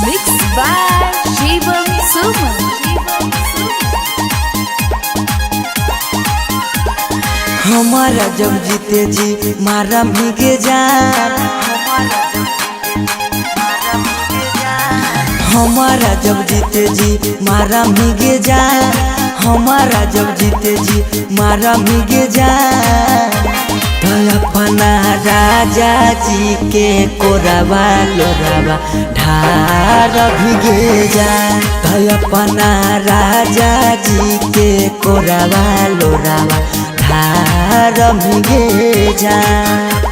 Mixed by Shivam Suman. हमारा जब जीते जी मारा भीगे जान, हमारा जब जीते जी मारा भीगे जान, हमारा जब जीते जी मारा भीगे जान। अपना राजा जी के कोरावा लोरावा ढार भीगे जान। अपना राजा जी के कोरावा लोरावा ढार भीगे जान।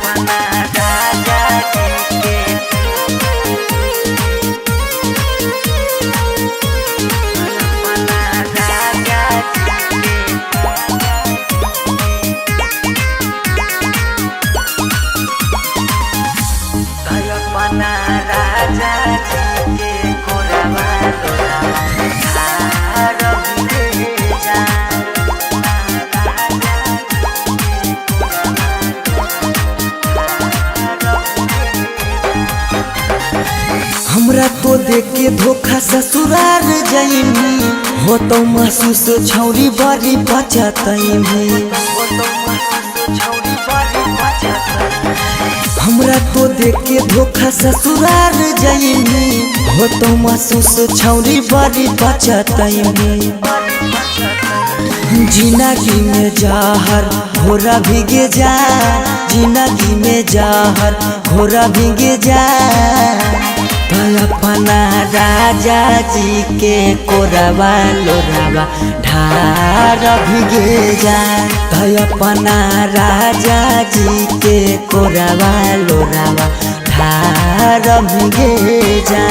हमरा तो देख के धोखा ससुराल जाइमी, हो तो महसूस छौरी बड़ी बचतैमी। हमरा तो देख के धोखा ससुराल जाइमी, हो तो महसूस छौरी बड़ी बचतैमी। जिंदगी में जहर घोरा भीगे जा, जिंदगी में जहर घोरा भीगे जा। अपना राजा जी के कोरावा लोरावा ढार भीगे जा। अपना राजा जी के कोरावा लोरावा ढार भीगे जा।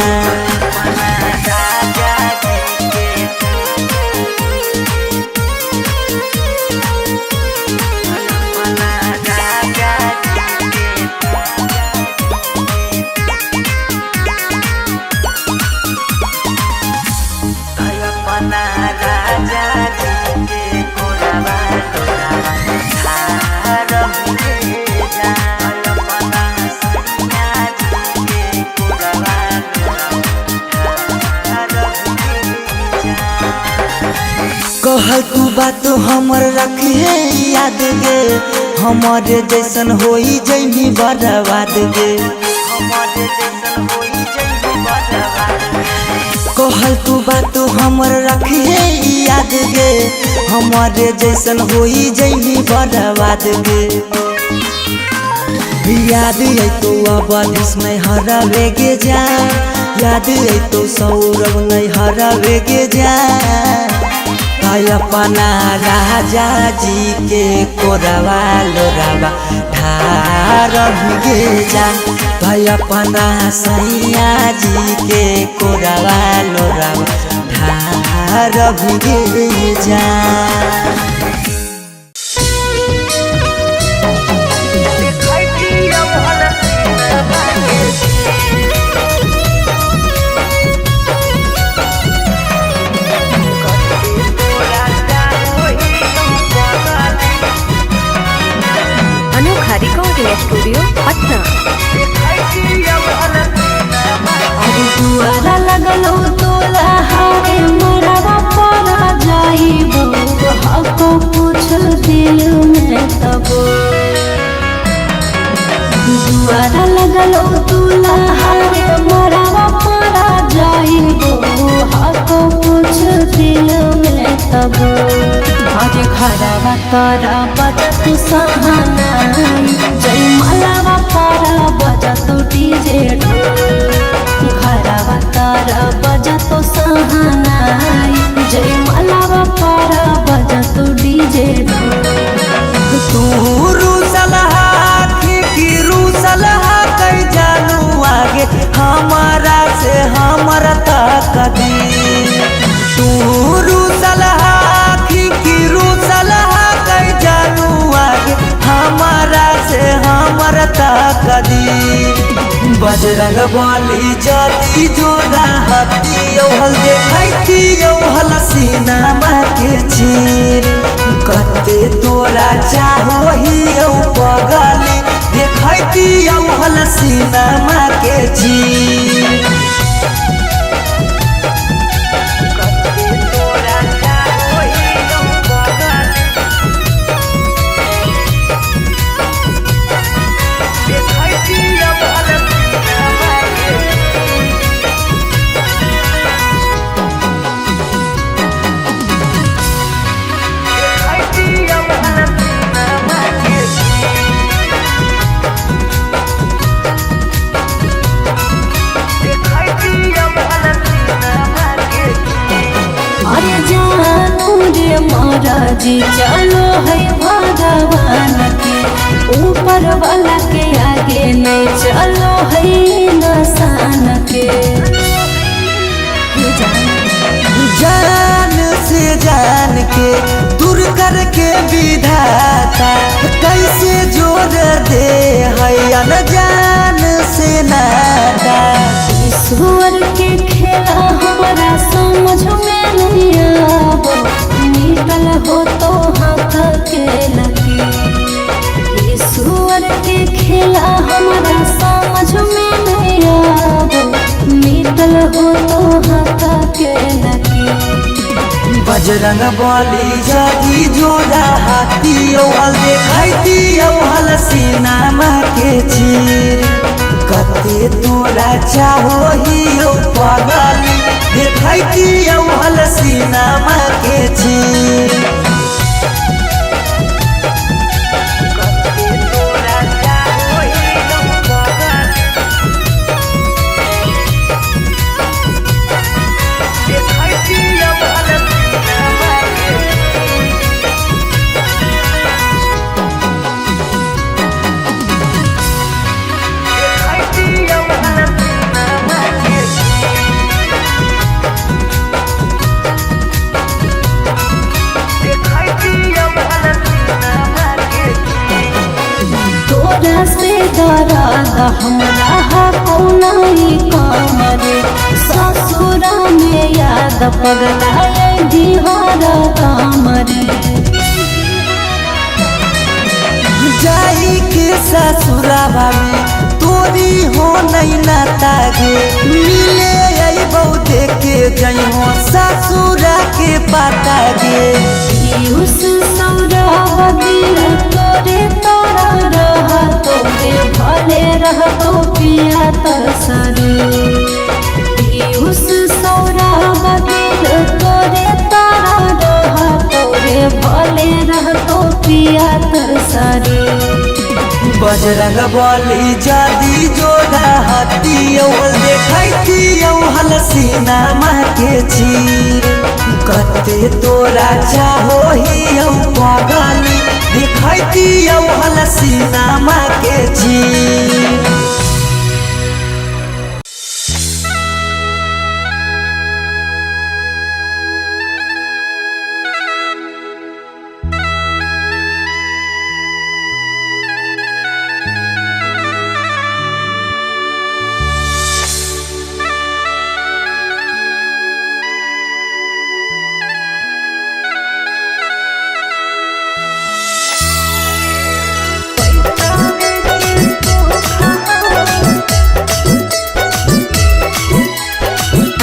कहल तू बात हमर रखिए याद गे, हमारे जैसन होई जैनी बर्बाद गे। कहल तू बात हमर रखिए याद गे, हमारे जैसन होई जैनी बर्बाद गे। याद है तो अब नहीं हरावे गे जा, याद है तो सौरभ नहीं हरावे गे जा। अपना राजा जी के कोरावा लोरावा ढार भीगे जा। अपना सैया जी के कोरावा लोरावा ढार भीगे जा। स्टूडियो पटना। दुआरा लगलो तोला हारे मरवा परा जाइबो, हको पूछ दिल में तबो। दुआरा लगलो तोला हारे मरवा परा जाइबो, हको पूछ दिल में तबो। आज खराबा तारा बजत सहानाई, जय मलावा पारा बजत डीजे ढोल। खराबा तारा बजत सहानाई, जय मलावा पारा बजत डीजे ढोल। तू रूसलहा की रूसलहा कई जानू आगे हमारा से हमारा तक दी। तू रूसलहा की रूसलहा कई जानू आगे हमारा से हमारा तक दी। बजरंग बली जदी जोड़ा हती हल देखती हल सीना के चीर। कते तोरा चाहो ही सीनमा के चीर। अरे जानू रे महाराजी चलो है भगवान के ऊपर वाला के आगे नहीं चलो है इंसान के। जान से जान के दूर करके विधाता कैसे जोड़ दे है अनजान से नाता। ईश्वर के खेला हमारा समझ में नहीं आवो निकल हो तो हाथ के लगी। ईश्वर के खेला हमारा समझ में नहीं आवो निकल हो तो हाथ के लगी। बजरंग बली जदी जोड़ा हाथी औल देखाइती औल सीनामा के चीर। कते तोरा चाहो ही पगली देखाइती औल सीनामा के चीर। तोरा से डरादा हमरा कौनाई काम रे ससुरा में याद पगलाए दिहारा काम रे। जाई के ससुराबा में तोरी हो नहीं नाता गे मिले आई बहु देखे जई हो ससुरा के पाता गे। उस सौरा बदिल तोरे तोरा रह तोरे भले रह तो पिया तरसरे। उस सौरा बदिल तोरे तोरा रह तोरे भले रह तो पिया तरसरे। बजरंग बली जदी जोड़ा हाथी औल देखाइती औल सीनामा के चीर। कते तोरा चाहो ही पगली देखाइती औल सीनामा के चीर।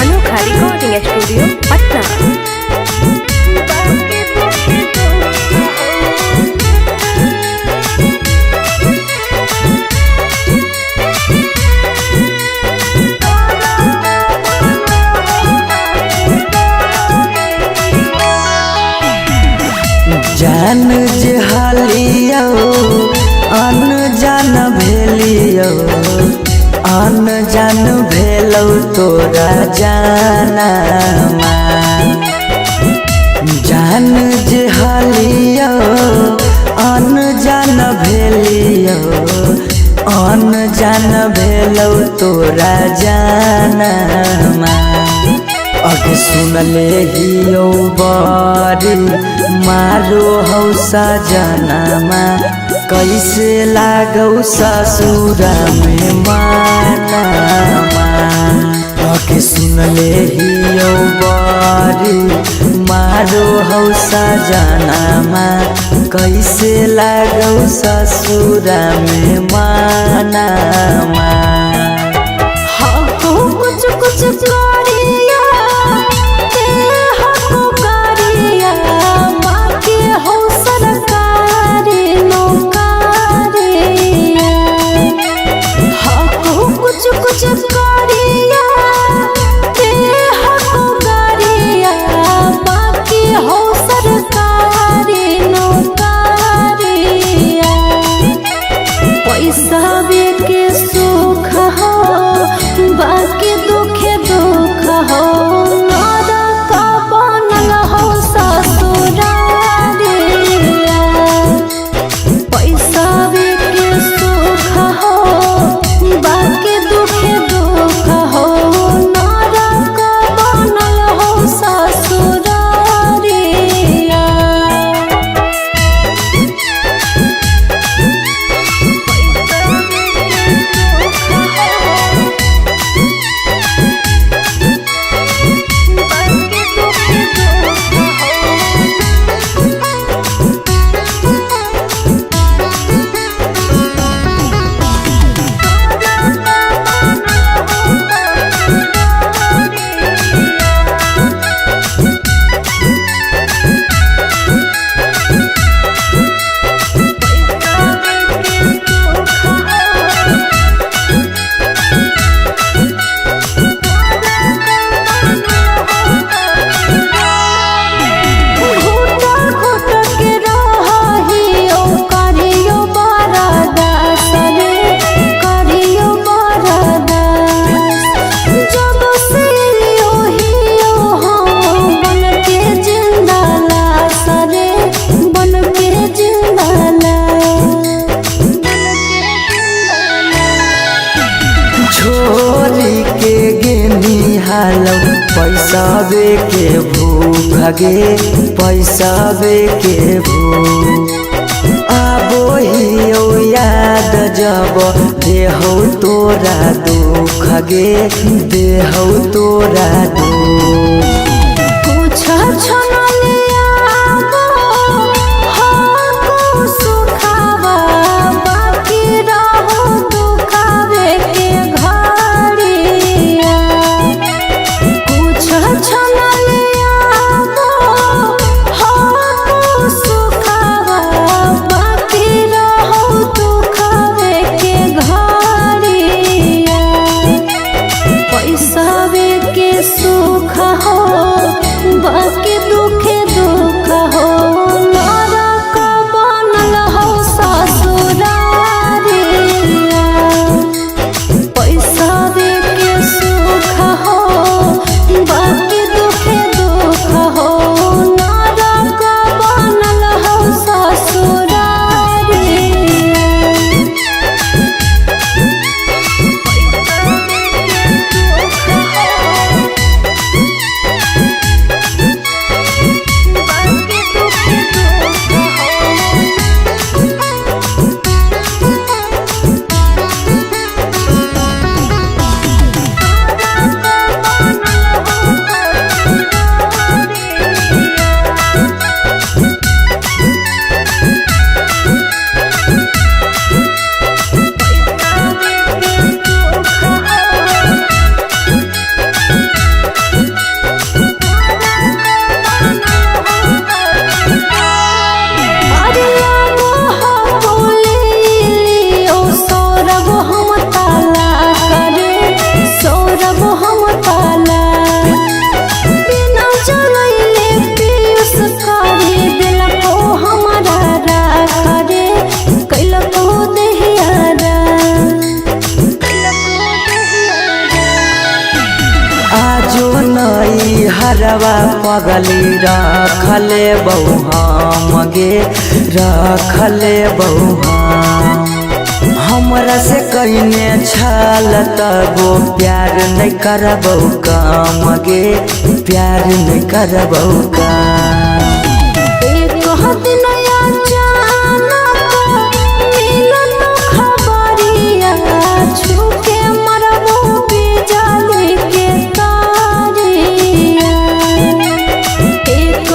अनोखा रिकॉर्डिंग स्टूडियो पटना। जान जे हालियो अनजान भेलियो अनजान भेलौ तोरा जानमा। जान जे हालियो अनजान भेलियो अनजान भेलौ तोरा जानमा। अगे सुनले हियो बारी मारो हौ सजनमा कैसे लागौ ससुरा में मानमा। अगे सुनले हियो बारी हमारो हौ सजनामा कैसे लागौ ससुरा में मानामा। हको कुछ कुछ करिया ते हको करिया बाकी हो सरकारी नौकरिया। हको कुछ कुछ करिया ते हको करिया बाकी हो सरकारी नौकरिया। पैसा के सुख हो बाकी दुखे दुख हो नरक बनल हो ससुरारिया। पैसा के सुख हो बाकी दुखे दुख हो नरक बनल हो ससुरारिया। छोरी के गेनी हालौ पैसाबे के भूख गे पैसाबे के भूख। आबो हियो याद जब देहौ तोरा दुख गे देहौ तोरा दुख। कुछ सुखावा बाकी रहो दुखावे के घड़िया। कुछ सुखावा बाकी रहो दुखावे के घड़िया। पैसा के सुख हो बाकी दुखे दुख हो नरक बनल हो ससुरारिया। पैसा के सुख हो बाकी दुखे दुख हो नरक बनल हो ससुरारिया। हरवा पगली रखले बहु हम गे रखले बहु हमरा से कहिने छल तबो प्यार नहीं करबौ काम गे प्यार नहीं करबौ काम। एक दिन मिलन खबरिया छुके मरबो बिजली के तारिया। एक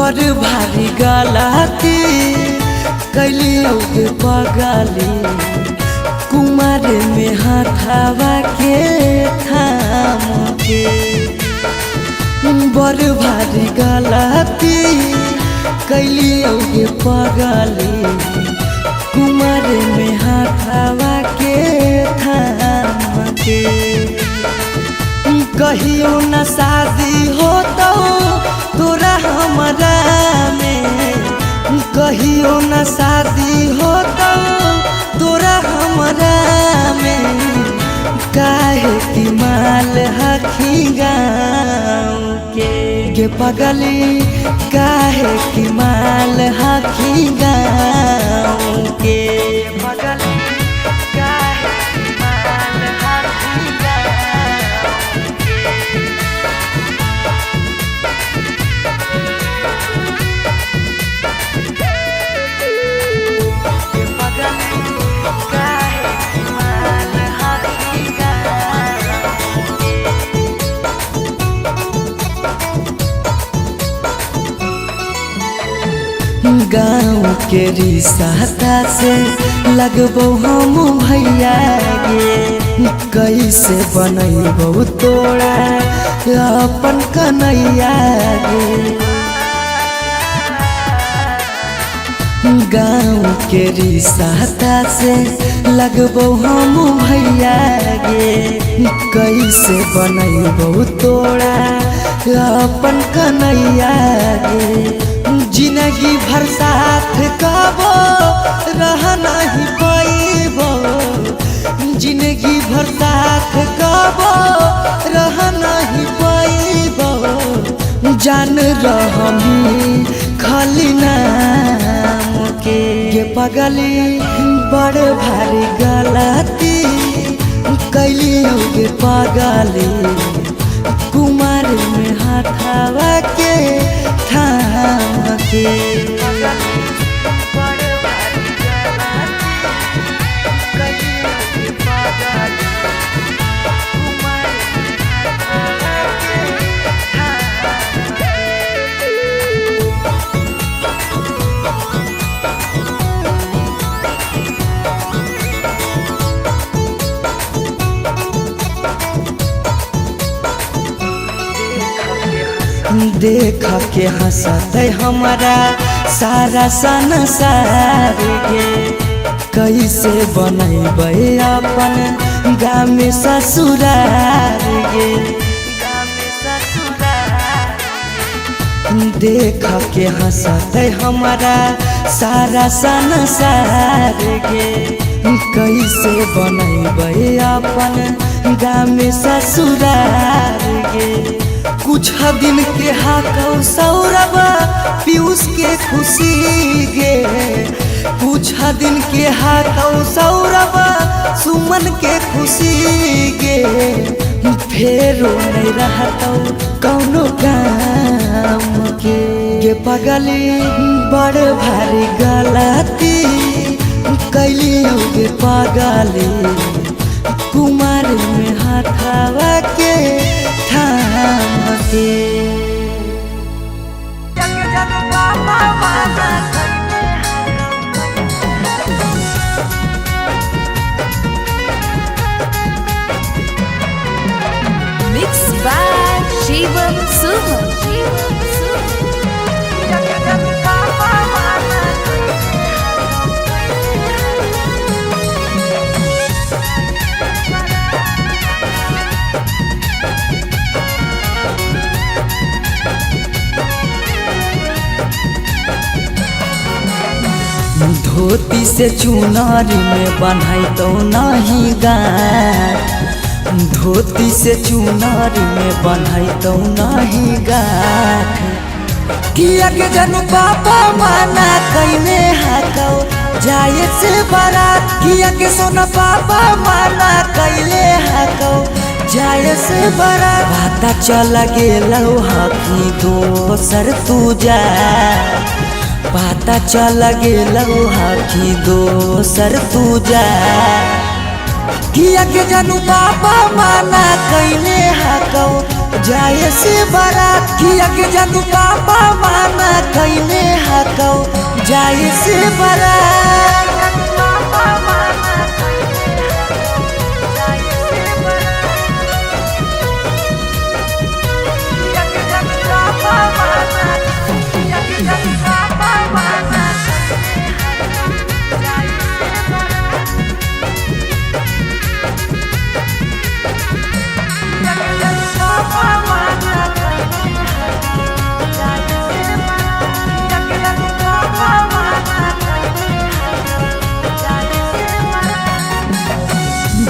बड़ भारी गलती कैली औके पगली कुमार में हाथावा के थाम के बड़ भारी गलती कैली औके पगली कुमार में हाथावा के थाम के कहियो न शादी हो तो तोरा हमरा में कहियो न शादी हो तो तोरा हमरा में काहे की माल हखी गाँव के पगली काहे की माल हखी गाँव के पगली काहे की माल हखी गाँव के पगली काहे की माल हखी गाँव के रिश्ता से लगबो हम भैया गे कैसे बनैबो तोरा अपन कन्हैया गे गाँव के रिश्ता से लगबो हम भैया गे कैसे बनैबो तोरा अपन कन्हैया गे जिंदगी भर साथ कबो रह नहीं पाइबो जिंदगी भर साथ कबो रह नहीं पाइबो जान रहमी खाली नाम के पगली बड़ भारी गलती कैली होगे पगली कुमार में हाथावा के थाम के देख के हंसत हमारा सारा संसार गे कैसे बनैबै अपन गाँव में ससुरार गे देख के हंसत हमारा सारा संसार गे कैसे बनैबै अपन गाँव में ससुरार गे कुछ दिन के हाकौ सौरभ पीयूष के खुशी गे कुछ दिन के हाकौ सौरभ सुमन के खुशी गे फेरो नहीं रहतौ कौनो काम के पगली बड़ भारी गलती कैली गे पगली कुमार में हाथावा के थाम के Mix by Shivam Suham. धोती से चुनारी में बन्हाई तो नहीं गाठ धोती से चुनारी में बन्हाई तो नहीं गाठ किया के जन पापा माना कैने हाकौ जाए से बारात किया के सोना पापा माना कैले हाकौ जाए से बारात पता चल गेलौ हकी दोसर तू जा पता चल गेलौ हकी दोसर तू जा किया के जानू बाबा माना कैले हकौ जाए से बारात किया के जानू बाबा माना कैले हकौ जाए से बारात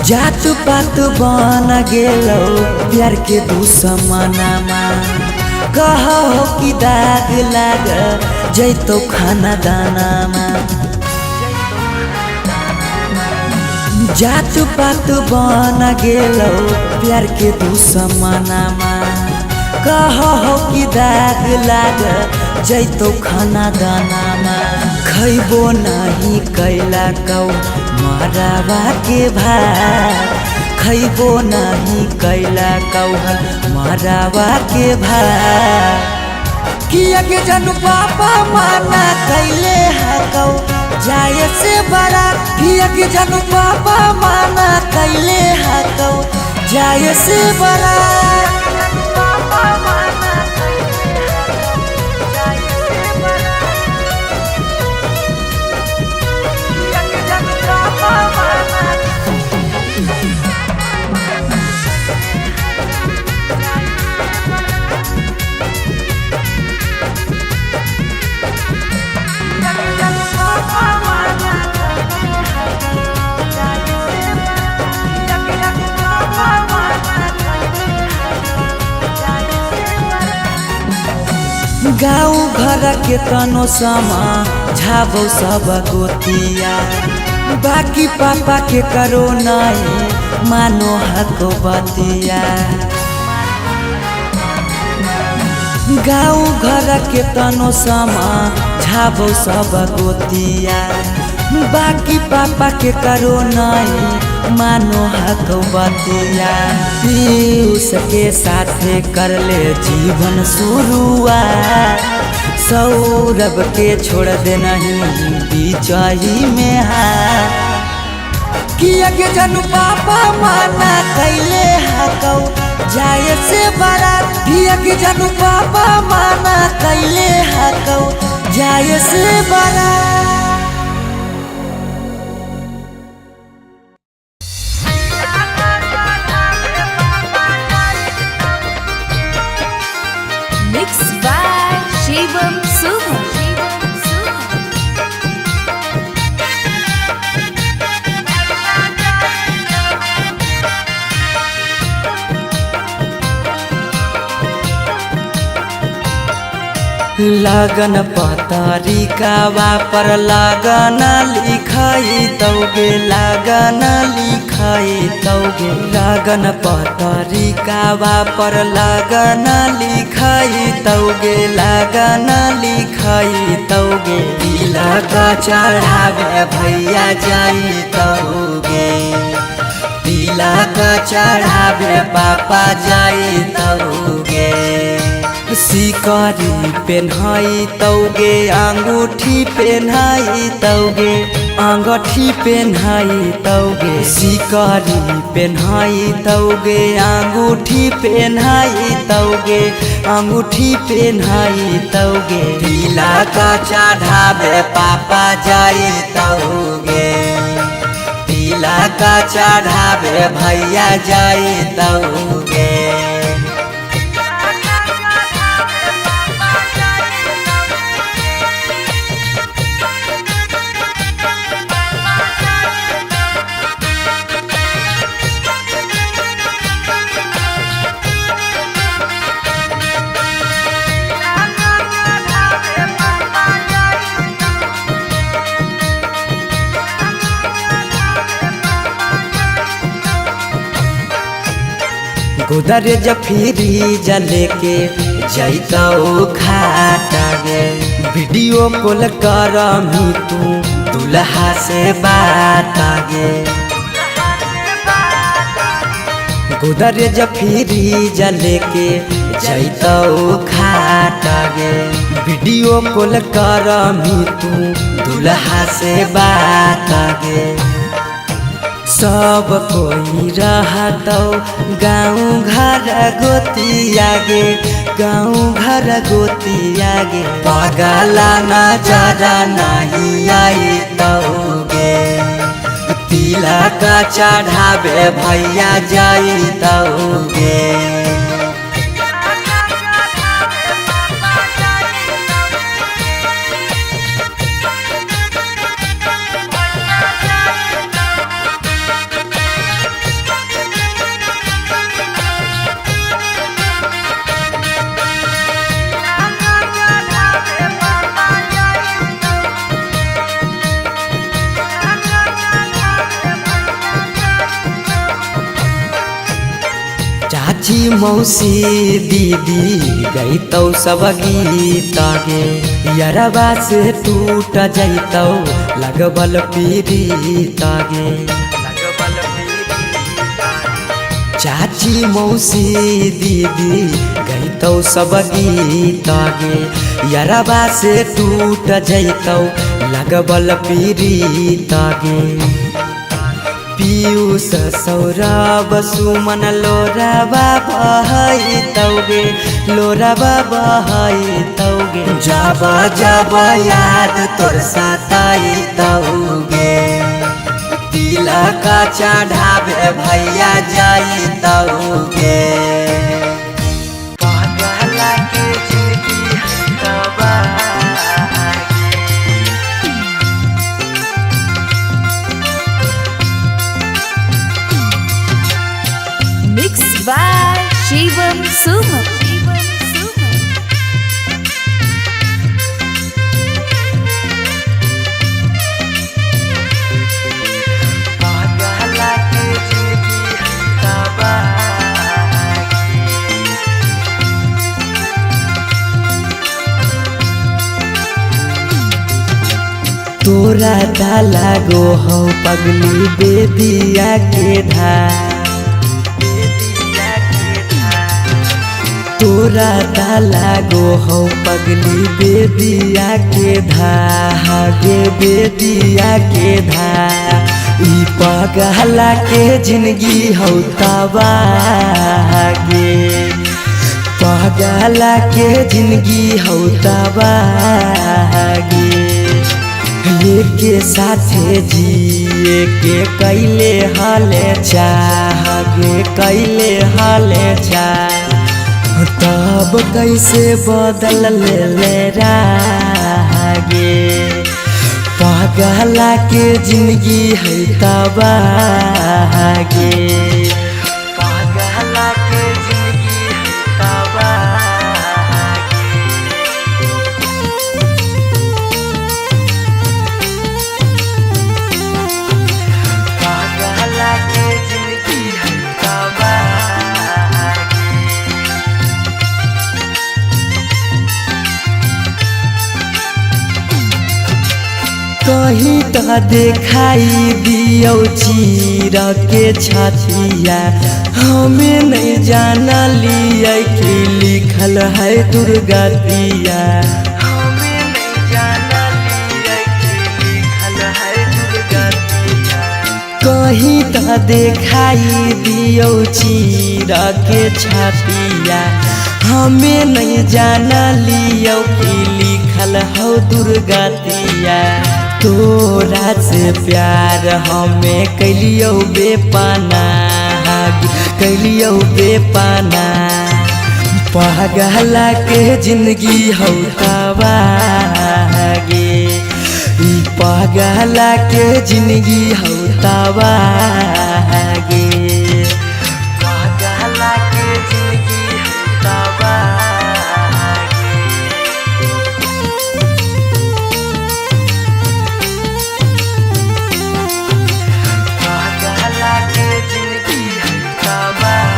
जात पात बन गेलो प्यार के दुश्मनमा कहो कि दाग लाग जैतो खाना दानामा जात पात बन गेलो प्यार के दुश्मनमा कहो कि दाग लाग जैतो खाना दानामा खैबो नहीं कैला कौ मरावा के भात खैबो नहीं कैला कौहल मरावा के भात किया के जानू बाबा माना कैले हकौ जाए से बारात किया के जानू बाबा माना कैले हकौ जाए से बारात गाँव घर के तनो समा झाबो सब गोतिया बाकी पापा के करो नहीं मानो हको बतिया गाँव घर के तनो समा झाबो सब गोतिया बाकी पापा के करो नहीं मानो हको बतिया उसके साथे कर ले जीवन शुरुआत सौरभ के छोड़ दे नहीं बीचाही में हाथ किया के जानू पापा माना कैले हकौ जाए से बारात किया के जानू पापा माना कैले हकौ जाए से बारात Mixed by Shivam Suman. लगन पतरिकावा पर लगन लिखाई तौगे लगन लिखाई तौगे लगन पतरिकावा पर लगन लिखाई तौगे लगन लिखाई तौगे तिलक चढ़ावे भैया जाई तौगे तिलक चढ़ावे पापा जाई तौगे सिकरी पेन्हाई तौगे अंगूठी पेन्हाई तौगे अंगूठी पेन्हाई तौगे सिकरी पेन्हाई तौगे अंगूठी पेन्हाई तौगे अंगूठी पेन्हाई तौगे तिलक चढ़ावे पापा जाई तौगे तिलक चढ़ावे भैया जाई तौगे गोदरेज फ्रिज लेके जैतौ खाटा गे वीडियो कॉल करमी तू दुल्हा से बात गे गोदरेज फ्रिज लेके जैतौ खाट गे वीडियो कॉल करमी तू दुल्हा से बात गे सब कोई रहतौ गाँव घर गोतिया गे गाँव घर गोतिया गे पगला नजरा नहीं आई गे तिलक चढ़ावे भैया जाई गे चाची मौसी दीदी गईतौ सब गीत गे यरबा से टूट जैतौ लगबल पीड़ित गे चाची मौसी दीदी गईतौ सब गीत गे यरबा से टूट जैतौ लगबल पीड़ित गे पीयूष सौरभ सुमन लोरबा बहैतौगे लोरबा बहैतौगे जब जब याद तोर सताइतौगे तिलक चढ़ावे भैया जाइतौगे पगला के जिंदगी हटबा Mixed by Shivam Subham. पगला के जिंदगी हटबा तोरा डाला गो हो पगली बेदिया के धार तोरा डाला गो हो पगली बेदिया के धागे बेदिया के ई पगला के जिंदगी हो तबागे पगला के जिंदगी हो तबागे के साथे जिए के कैले हाले चाहगे कैले हाले चाह तब कैसे बदल ले रागे पगला के जिंदगी है तबागे पगला के जिंदगी है तबागे पगला के जिंदगी है तबागे कहीं तो दिखाई दियो चीर के छतिया हमें नहीं जाना लिया कि लिखल है दुर्गतिया हमें नहीं जाना लिया कि लिखल है दुर्गतिया कहीं तो दिखाई दियो चीर के छतिया हमें नहीं जाना लियो कि लिखल हो दुर्गतिया तोरा से प्यार हमें कैलियो बेपाना कैलियो बेपाना पगला के जिंदगी हो तबागे ई पगला के जिंदगी हो तबागे पगला के जिंदगी हो तबागे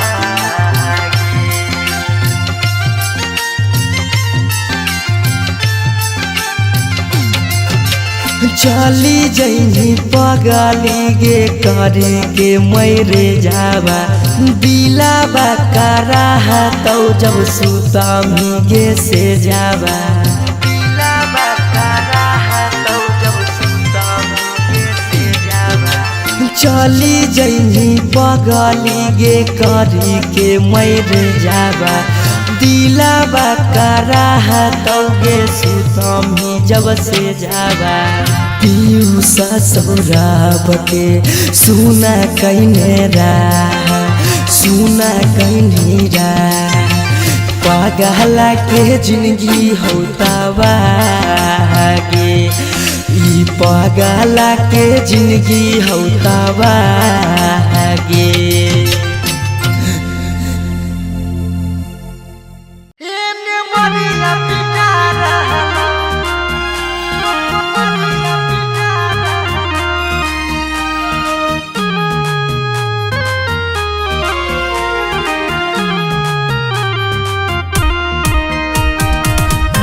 चली जइनी पगली गे करे के मैरे जावा दिलाबा करा तौ जब सुतमी गे से जावा दिलाबा करा तौ जब सुतमी गे से जावा चली जइनी पगली गे करी के मैरे जावा दिलाबा करा तौ गे सुतमी जब से जावा पीयूषा सौराब के सुना कहने सुना कहनी पागला के जिंदगी होता गे ई पागला के जिंदगी होता गे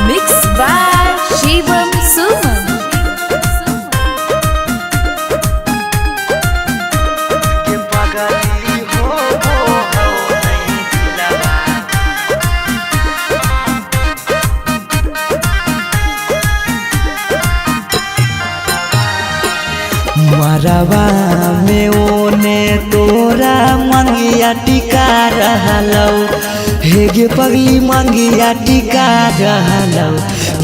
Mixed by Shivam Suman. मरवा में ओने तोरा मंगिया टिका रहलौ हे गे पगली मंगिया टिका रहलौ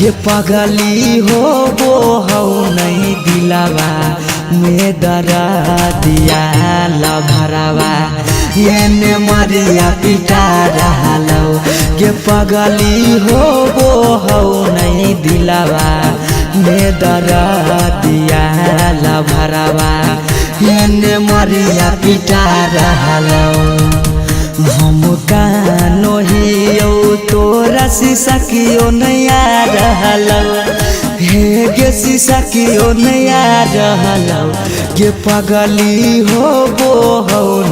ये पगली हो नहीं दिलावा में दरा दिया लभरवा ये मरिया पिटा रहलौ ये पगली हो नहीं दिलावा में दरा दिया लभरवा ये मरिया पिटा रहलौ हम कानो हियो तोरा शीशा कियो नया रहलौ हे गे शीशा कियो नया रहलौ गे पगली हो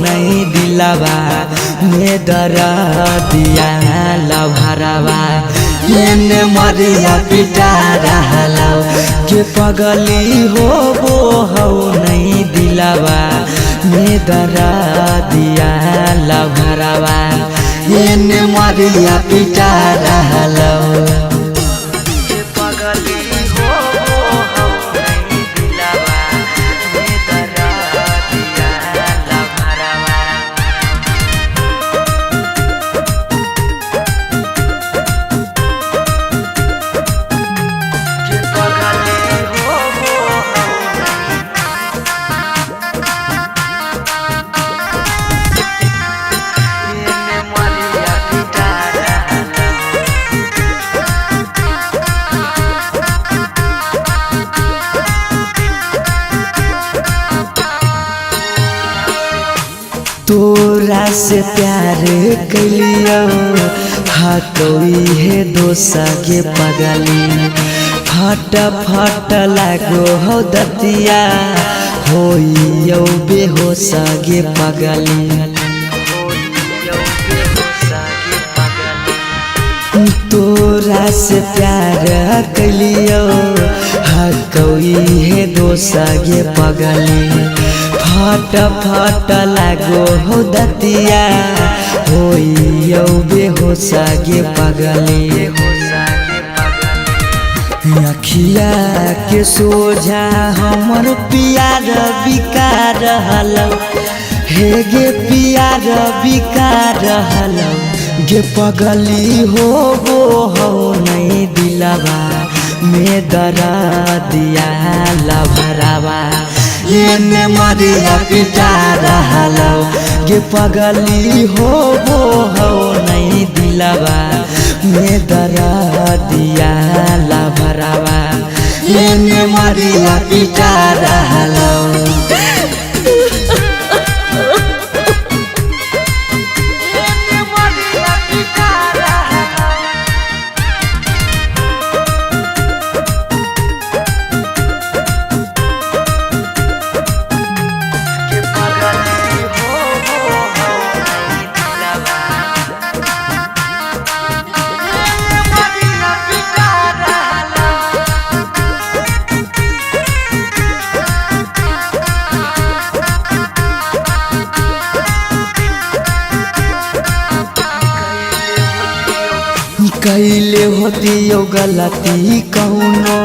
नहीं दिलावा में दरा दिया लभरवा ये मरिया पिटा रहलौ गे पगली हो नहीं दिलावा में दरा दिया लभरवा ये मरिया पिटा रहलौ तोरा से प्यार कलियो हटोई है दोसा के पगली फट फट लागो हो दतिया होइयो बेहोश गे पगली तोरा से प्यार कलियो हटोई है दोसा गे पगली फट फट लागो हो दतिया होइयो बेहोश गे पगली अखिया के सोझा हमर प्यार बिका रहलौ हे गे प्यार बिका रहलौ गे पगली हो नहीं दिलावा में दरा दिया लभरवा ये मरिया पिटा रहलौ गे पगली हो नहीं दिलावा में दरा दिया लभरवा ये मरिया पिटा रहलौ कैले होती यो गलती कौनो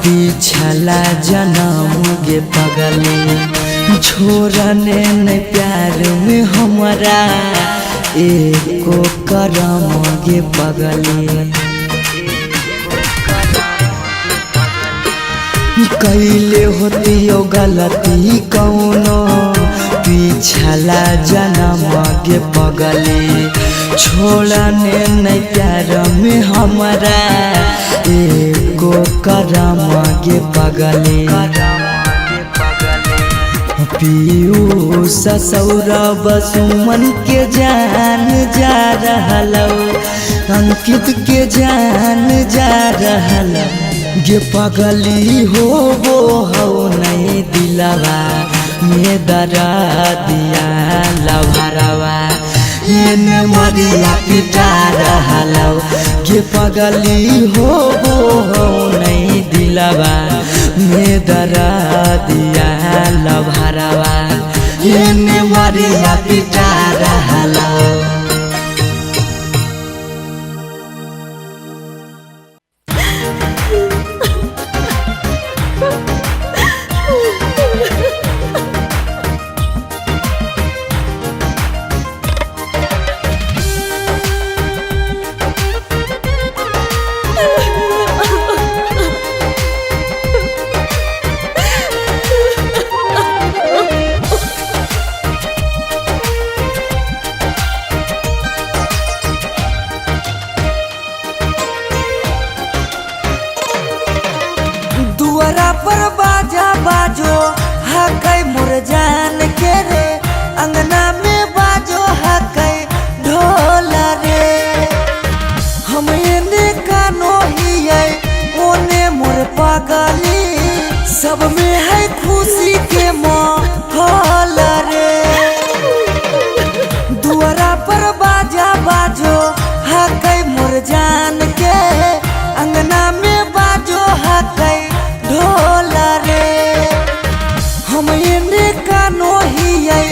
पिछला जन्म गे पगली छोड़ने न प्यार में हमारा एको करम गे पगली कैले होती यो गलती कौनो पिछला जन्म गे पगली छोड़ने न प्यार में हमारा एको करम गे पगली पीयूष सौरभ सुमन के जान जा रहलो अंकित के जान जा रहलो गे पगली हो नहीं दिलवा में दरा दिया लभरवा मरिया पिटा रहलो गे पगली हो नहीं दिलवा में दरा दिया लभरवा मरिया पिटा रहलो। दुआरा पर बाजा बाजो हकै मोर जान के रे अंगना में बाजो हकै ढोल रे हम एने कानो हियै ओने मोर पगली सब में है खुशी के माहौल रे दुआरा पर बाजा बाजो हकै मोर जान के अंगना में बाजो हकै ढोल रे हम एने कानो हियै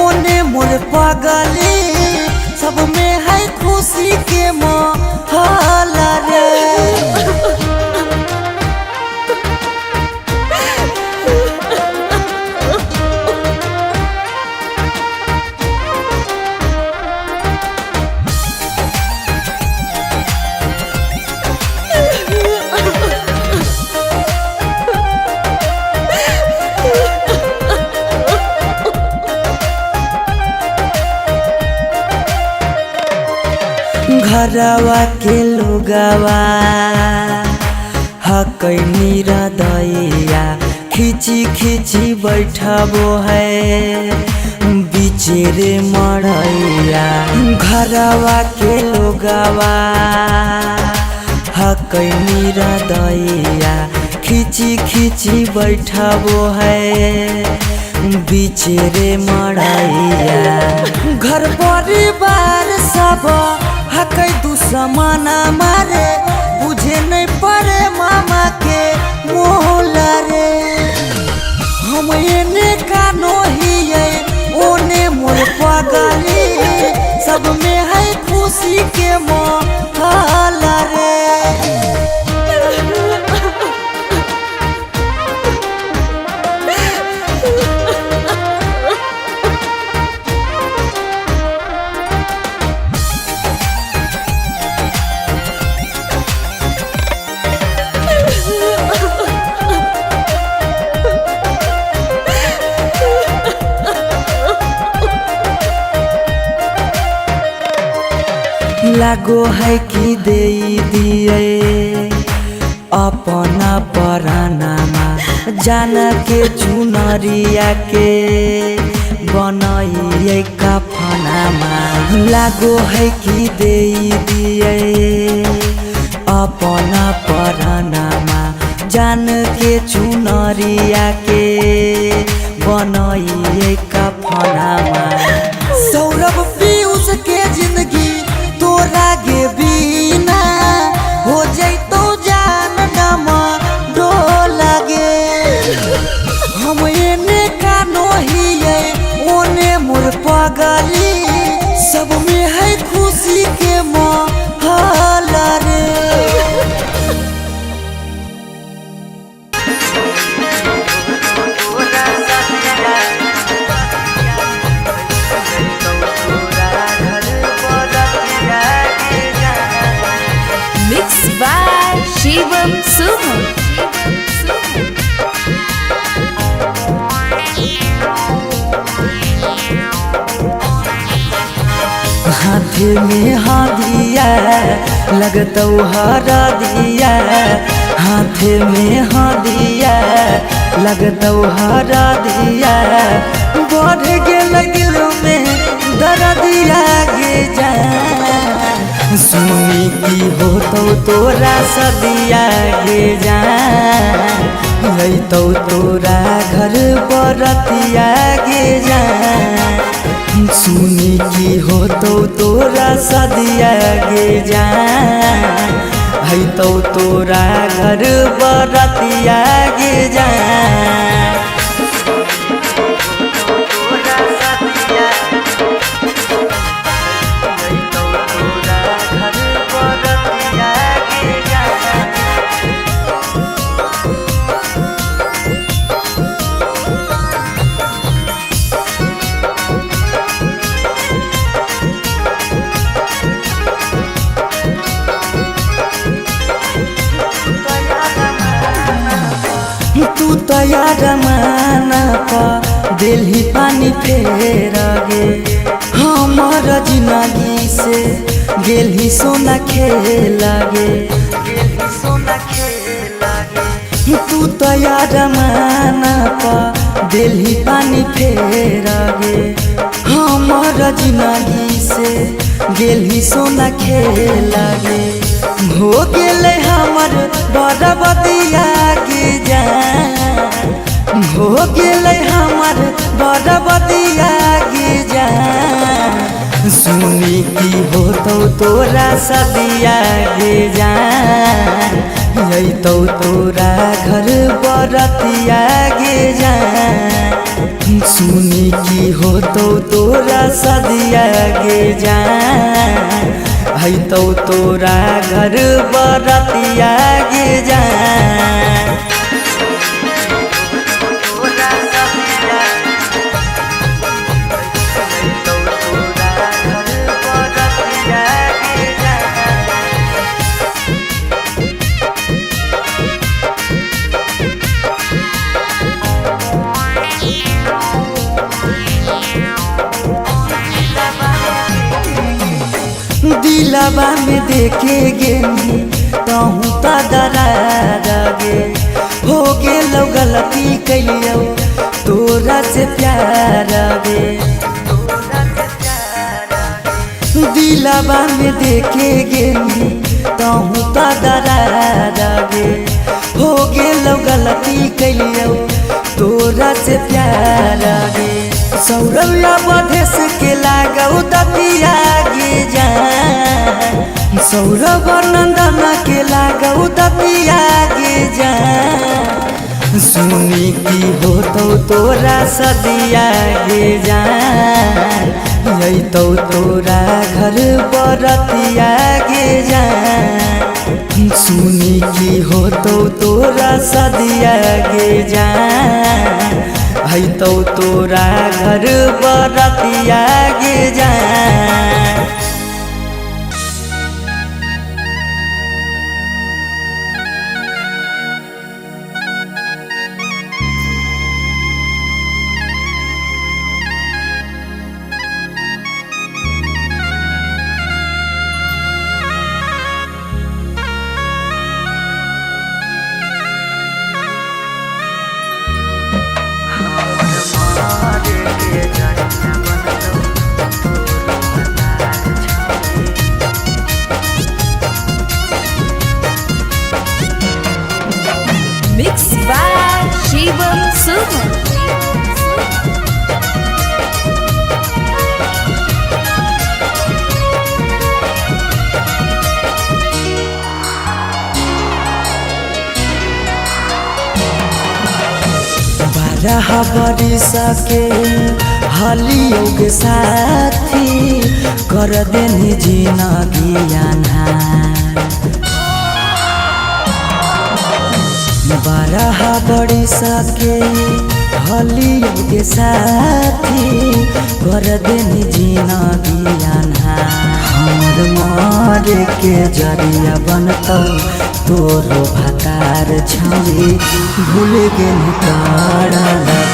ओने मोर पगली सब में है खुशी के माहौल रे घरवा के लोगवा हकै निरदैया खिची खिची बैठबो है बिचेरे मड़ैया घरवा के लोगवा हकै निरदैया खिची खिची बैठबो है बिचेरे मड़ैया घर परिवार सब हकै दुश्मन मारे बुझे नहीं पड़े मामा के मोल रे हम एने कानो हियै ओने मोर पगली सब में है खुशी के माहौल रे लागो है कि दे दिए अपना परानामा जान के चुनरिया के बनाइए कफनामा लागो है कि दे दिए अपना परानामा जान के चुनरिया के बनाइए कफनामा सौरभ पीयूष के जिंदगी तोरा गे बिना हो जैतो जान नमा डोल गे हम एने कानो हियै ओने मोर पगली सब में है खुशी के माहौल हाथ में हादिया लगतौ हरा दिया, हाथ में हादिया लगतौ हरा दिया, बढ़ गेल दिल में दर्दिया गे जा, सुनी की होतौ तोरा सदिया गे जा, अइतौ तोरा घर बरतिया गे जा, सुनी की होतौ तोरा सदिया गे जा, अइतौ तोरा घर बरतिया गे जा। तू तैयार माना पा दिल्ली पानी फेर गे, हमर जिंदगी से गेली सोना खेल गे, तू तैयार माना पा दिल्ली पानी फेर गे, हमर जिंदगी से गेली सोना खेल गे, हो गेले हमर बरबदिया गे जा, हो गेले हमर बरबदिया गे जा, सुनी की होतौ तोरा सदिया गे जा, अइतौ तोरा घर बरतिया गे जा, सुनी की होतौ तोरा सदिया गे जा, अइतौ तोरा घर बरतिया गे जा। दिलवा में देखे गेनी तहूँ त दरार गे, हो गेलौ गलती कैलियौ तोरा से प्यार गे, दिलवा में देखे गेनी तहूँ त दरार गे, हो गेलौ गलती कैलियौ तोरा से प्यार गे, सौरव्या बधेस के लागौ दतिया गे जा, सौरभ नंदन के लागौ दतिया गे जा, सुनी की होतौ तोरा सदिया गे जा, अइतौ तोरा घर बरतिया गे जा, सुनी की होतौ तोरा सदिया गे जा, अइतौ तोरा घर बरतिया गे जा। Mixed by Shivam Suman. बारह बरिस के हलियो के साथी कर देनी जिंदगी अन्हार, 12 बरिस के हलियो के साथी कर देनी जिंदगी अन्हार, हमर मारे के जरिया बनतौ तोरो भातार छौरी भूल गेल तोरा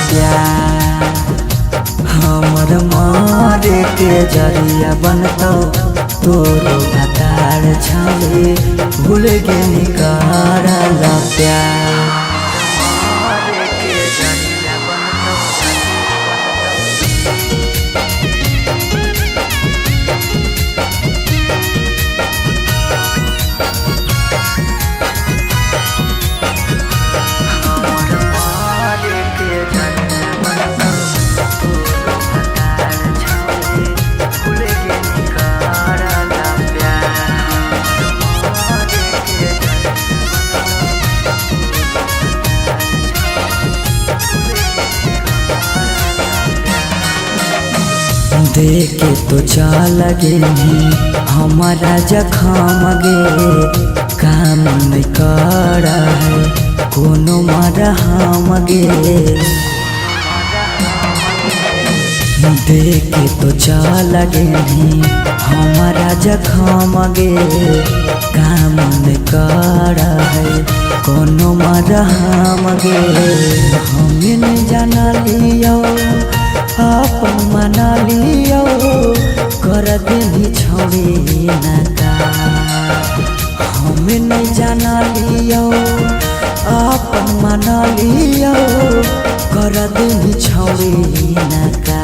प्यार, हमर मारे के जरिया बनतो तोरो भतार छाले भूल के निकारल प्यार। देखे तो चल गे हमारा जखम गे काम नहीं कर कोनो मरहम गे। देखे तो चल गे हमारा जखम गे काम नहीं कर कोनो मरहम गे। हमें नहीं जाना लियो अपन मना लियो कर देनी छोड़ी नका। हमें नहीं जाना लियो अपन मना लियो कर देनी छोड़ी नका।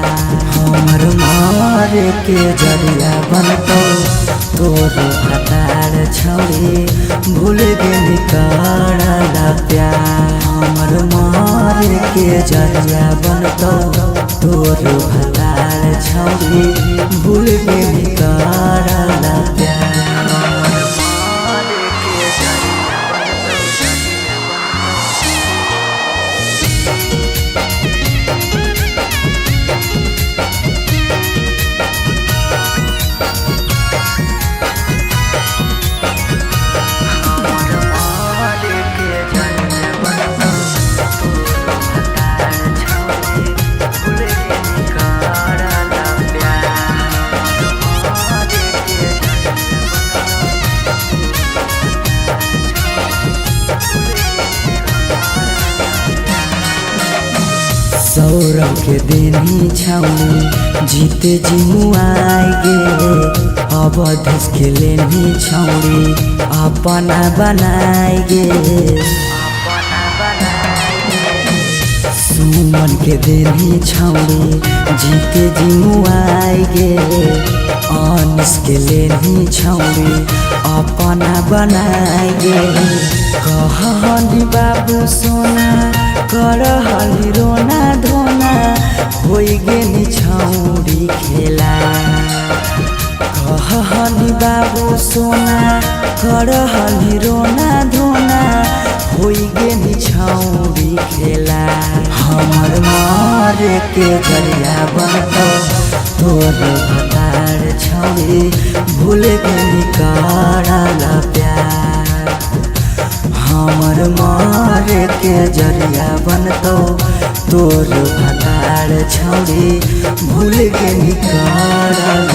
हमर मारे के जरिया बनतो तोरो भतार छोड़ी भूल के निकारल प्यार। हमर मारे के जरिया बनतो तोरो भतार छोड़ी भूल के निकारल प्यार। सौरभ के देनी छौनी जीते जी मुआई गे। अब धस के लेनी छौनी अपना बनाई गे। सुमन के देनी छौनी जीते जी मुआई गे। अनिस के लेनी छौनी अपना बनाई गे। कहनी बाबू सोना कर हली रोना धोना होई गेनी छौरी खेला। कहनी बाबू सोना कर हली रोना धोना होई गेनी छौरी खेला। हमर मारे के जरिया बनतो तोरो भतार छौरी भूल के निकारल प्यार। हमर मारे के जरिया बनतो तोरो भतार छौरी भूल के निकारल